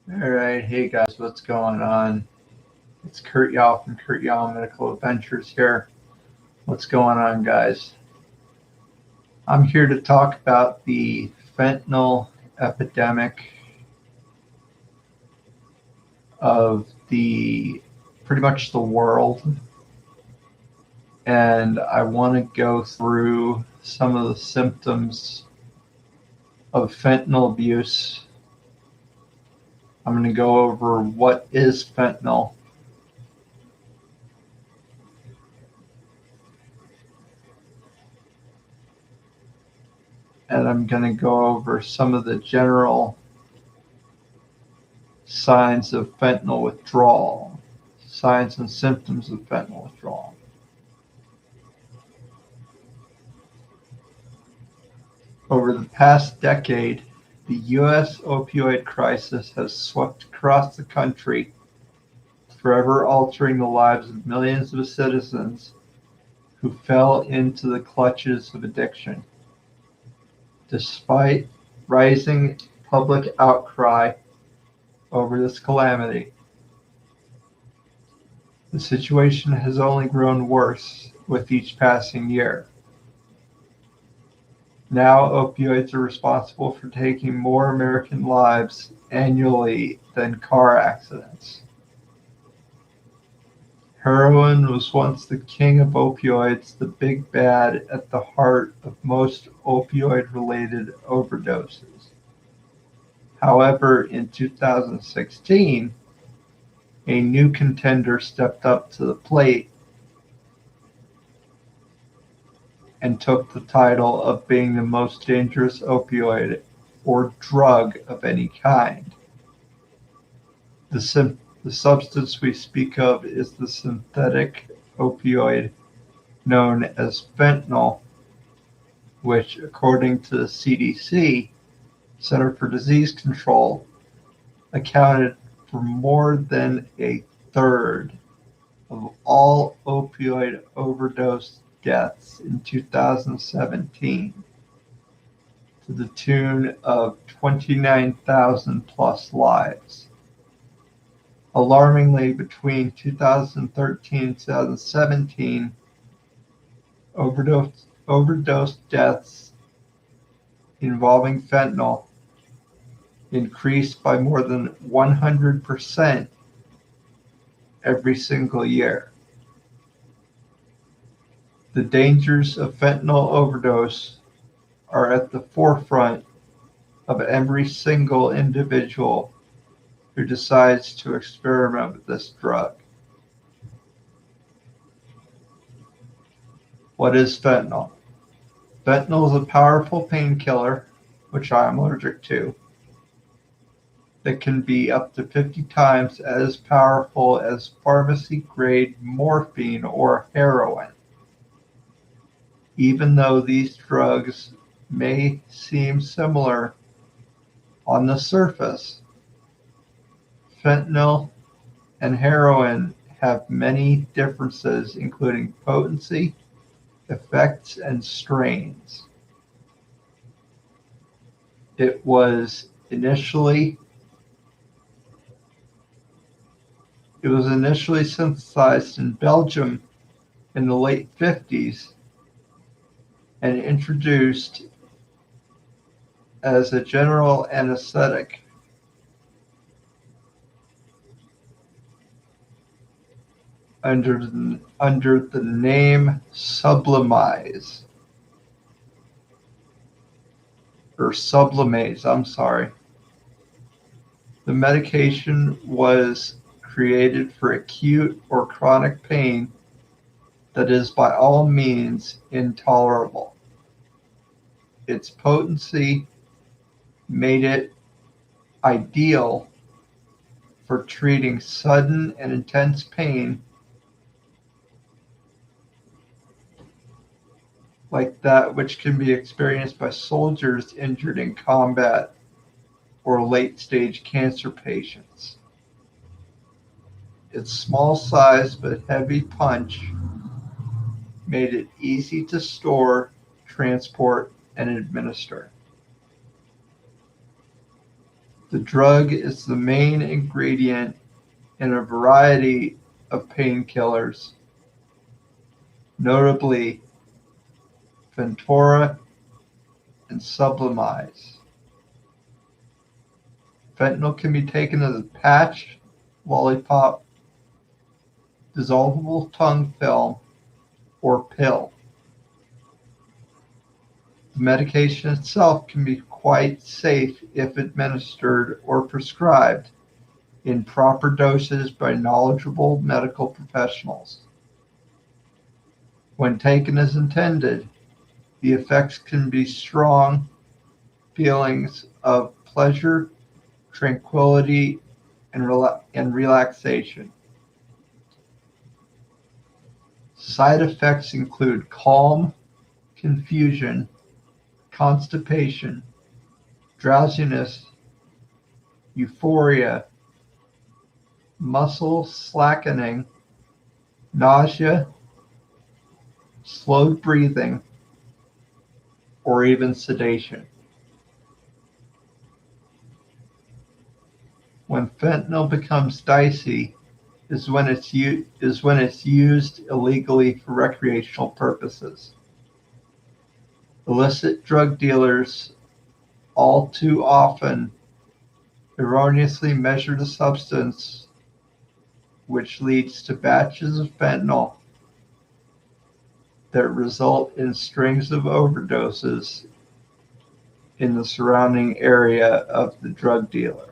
All right, hey guys, what's going on? It's Kurt Yao from Kurt Yao Medical Adventures here. What's going on, guys? I'm here to talk about the fentanyl epidemic of the pretty much the world, and I want to go through some of the symptoms of fentanyl abuse. I'm going to go over what is fentanyl, and I'm going to go over some of the general signs of fentanyl withdrawal, signs and symptoms of fentanyl withdrawal. Over the past decade, the U.S. opioid crisis has swept across the country, forever altering the lives of millions of citizens who fell into the clutches of addiction. Despite rising public outcry over this calamity, the situation has only grown worse with each passing year. Now opioids are responsible for taking more American lives annually than car accidents. Heroin was once the king of opioids, the big bad at the heart of most opioid-related overdoses. However, in 2016, a new contender stepped up to the plate and took the title of being the most dangerous opioid or drug of any kind. The substance we speak of is the synthetic opioid known as fentanyl, which, according to the CDC, Center for Disease Control, accounted for more than a third of all opioid overdose deaths in 2017, to the tune of 29,000 plus lives. Alarmingly, between 2013 and 2017, overdose deaths involving fentanyl increased by more than 100% every single year. The dangers of fentanyl overdose are at the forefront of every single individual who decides to experiment with this drug. What is fentanyl? Fentanyl is a powerful painkiller, which I am allergic to, that can be up to 50 times as powerful as pharmacy-grade morphine or heroin. Even though these drugs may seem similar on the surface, fentanyl and heroin have many differences, including potency, effects, and strains. It was initially synthesized in Belgium in the late 50s and introduced as a general anesthetic under the name Sublimase. I'm sorry. The medication was created for acute or chronic pain that is by all means intolerable. Its potency made it ideal for treating sudden and intense pain like that which can be experienced by soldiers injured in combat or late-stage cancer patients. Its small size but heavy punch made it easy to store, transport, and administer. The drug is the main ingredient in a variety of painkillers, notably Fentanyl and Sublimize. Fentanyl can be taken as a patch, lollipop, dissolvable tongue film, or pill. The medication itself can be quite safe if administered or prescribed in proper doses by knowledgeable medical professionals. When taken as intended, the effects can be strong feelings of pleasure, tranquility, and relaxation. Side effects include calm, confusion, constipation, drowsiness, euphoria, muscle slackening, nausea, slowed breathing, or even sedation. When fentanyl becomes dicey is when it's used illegally for recreational purposes. Illicit drug dealers all too often erroneously measure the substance, which leads to batches of fentanyl that result in strings of overdoses in the surrounding area of the drug dealer.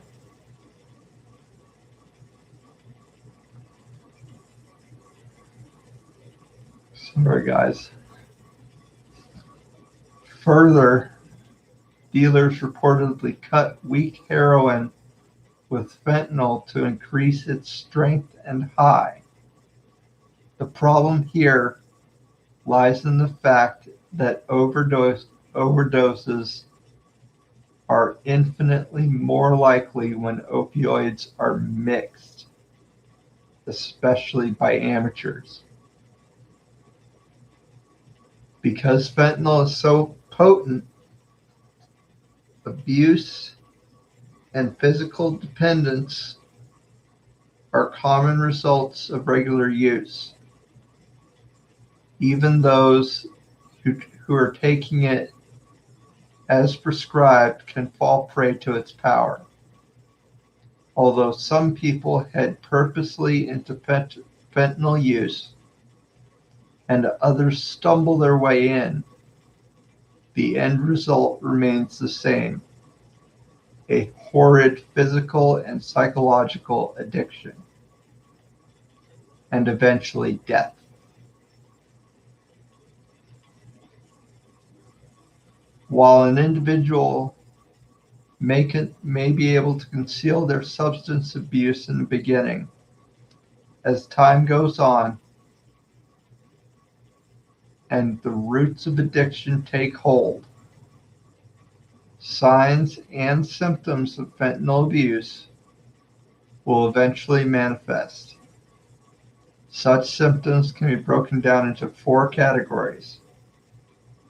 Sorry, guys. Further, dealers reportedly cut weak heroin with fentanyl to increase its strength and high. The problem here lies in the fact that overdoses are infinitely more likely when opioids are mixed, especially by amateurs. Because fentanyl is so potent, abuse and physical dependence are common results of regular use. Even those who are taking it as prescribed can fall prey to its power. Although some people head purposely into fentanyl use and others stumble their way in, the end result remains the same: a horrid physical and psychological addiction, and eventually death. While an individual may be able to conceal their substance abuse in the beginning, as time goes on and the roots of addiction take hold, signs and symptoms of fentanyl abuse will eventually manifest. Such symptoms can be broken down into 4 categories: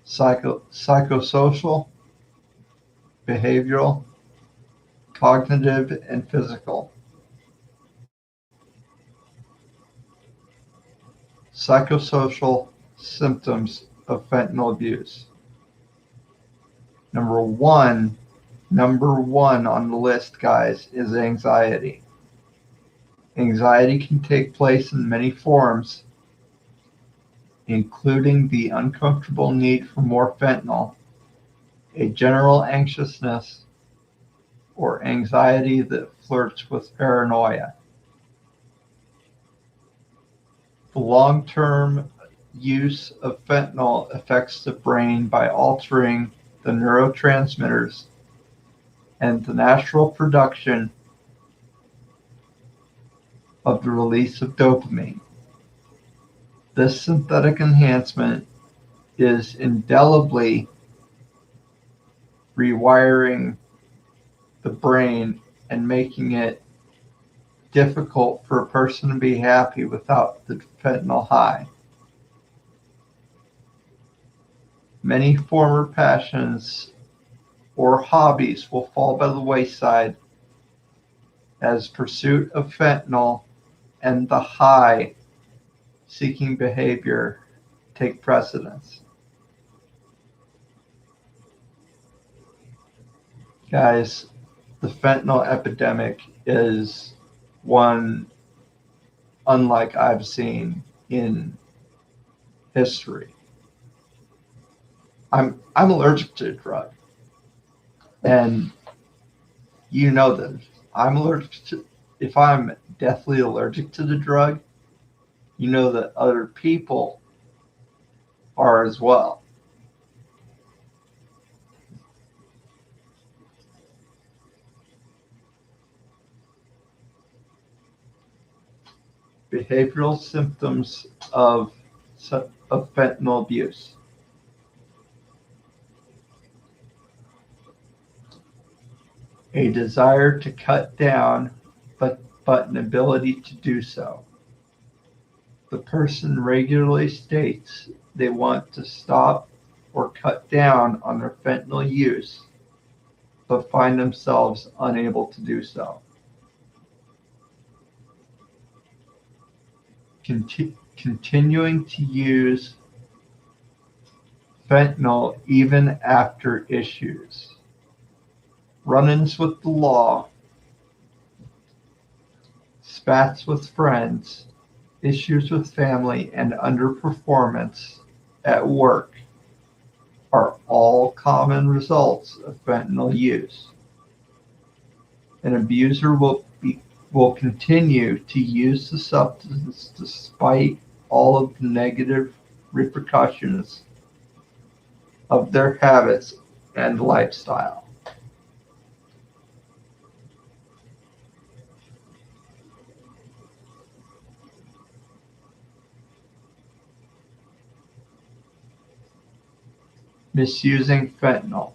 psychosocial, behavioral, cognitive, and physical. Psychosocial symptoms of fentanyl abuse. Number one on the list, guys, is anxiety. Anxiety can take place in many forms, including the uncomfortable need for more fentanyl, a general anxiousness, or anxiety that flirts with paranoia. The long-term use of fentanyl affects the brain by altering the neurotransmitters and the natural production of the release of dopamine. This synthetic enhancement is indelibly rewiring the brain and making it difficult for a person to be happy without the fentanyl high. Many former passions or hobbies will fall by the wayside as pursuit of fentanyl and the high-seeking behavior take precedence. Guys, the fentanyl epidemic is one unlike I've seen in history. I'm allergic to the drug, and you know that I'm allergic to. If I'm deathly allergic to the drug, you know that other people are as well. Behavioral symptoms of fentanyl abuse. A desire to cut down, but an ability to do so. The person regularly states they want to stop or cut down on their fentanyl use, but find themselves unable to do so. Continuing to use fentanyl even after issues. Run-ins with the law, spats with friends, issues with family, and underperformance at work are all common results of fentanyl use. An abuser will continue to use the substance despite all of the negative repercussions of their habits and lifestyle. Misusing fentanyl.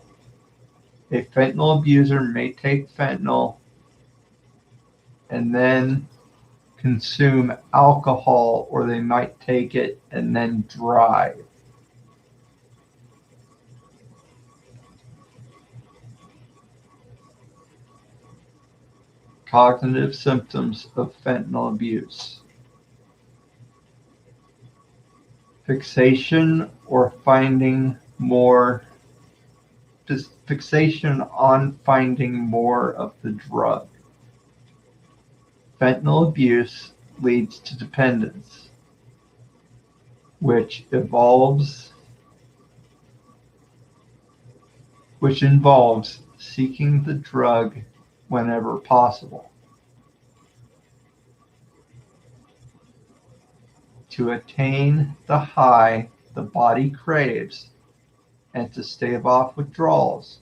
A fentanyl abuser may take fentanyl and then consume alcohol, or they might take it and then drive. Cognitive symptoms of fentanyl abuse. Fixation on finding more of the drug. Fentanyl abuse leads to dependence, which involves seeking the drug whenever possible. To attain the high the body craves and to stave off withdrawals,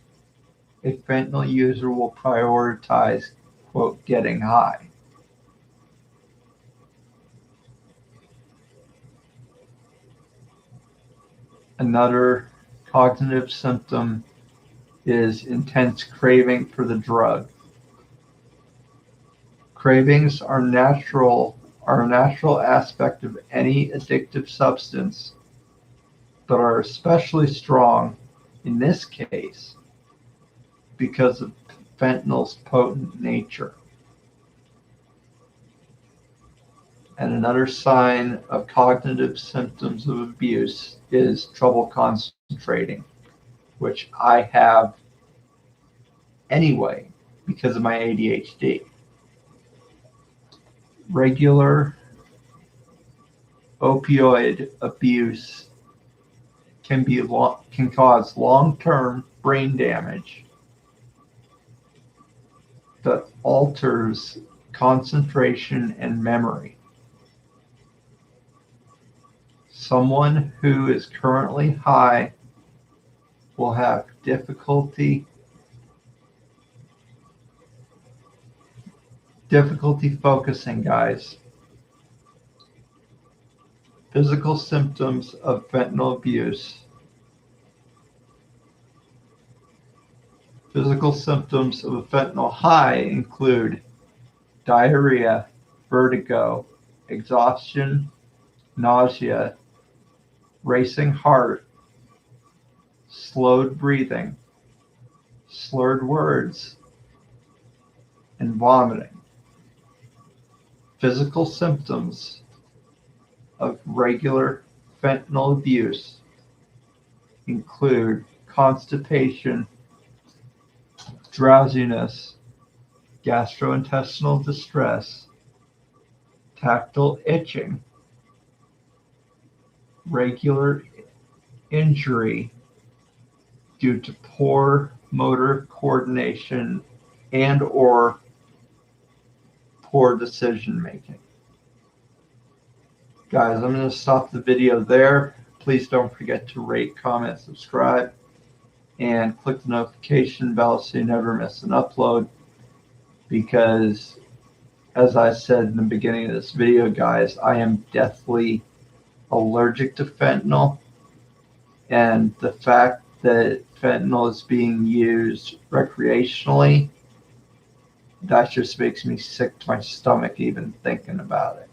a fentanyl user will prioritize, quote, getting high. Another cognitive symptom is intense craving for the drug. Cravings are a natural aspect of any addictive substance, but are especially strong in this case because of fentanyl's potent nature. And another sign of cognitive symptoms of abuse is trouble concentrating, which I have anyway because of my ADHD. Regular opioid abuse can cause long-term brain damage that alters concentration and memory. Someone who is currently high will have difficulty focusing, guys. Physical symptoms of fentanyl abuse. Physical symptoms of a fentanyl high include diarrhea, vertigo, exhaustion, nausea, racing heart, slowed breathing, slurred words, and vomiting. Physical symptoms of regular fentanyl abuse include constipation, drowsiness, gastrointestinal distress, tactile itching, regular injury due to poor motor coordination and/or poor decision making. Guys, I'm going to stop the video there. Please don't forget to rate, comment, subscribe, and click the notification bell so you never miss an upload, because as I said in the beginning of this video, guys, I am deathly allergic to fentanyl, and the fact that fentanyl is being used recreationally, that just makes me sick to my stomach even thinking about it.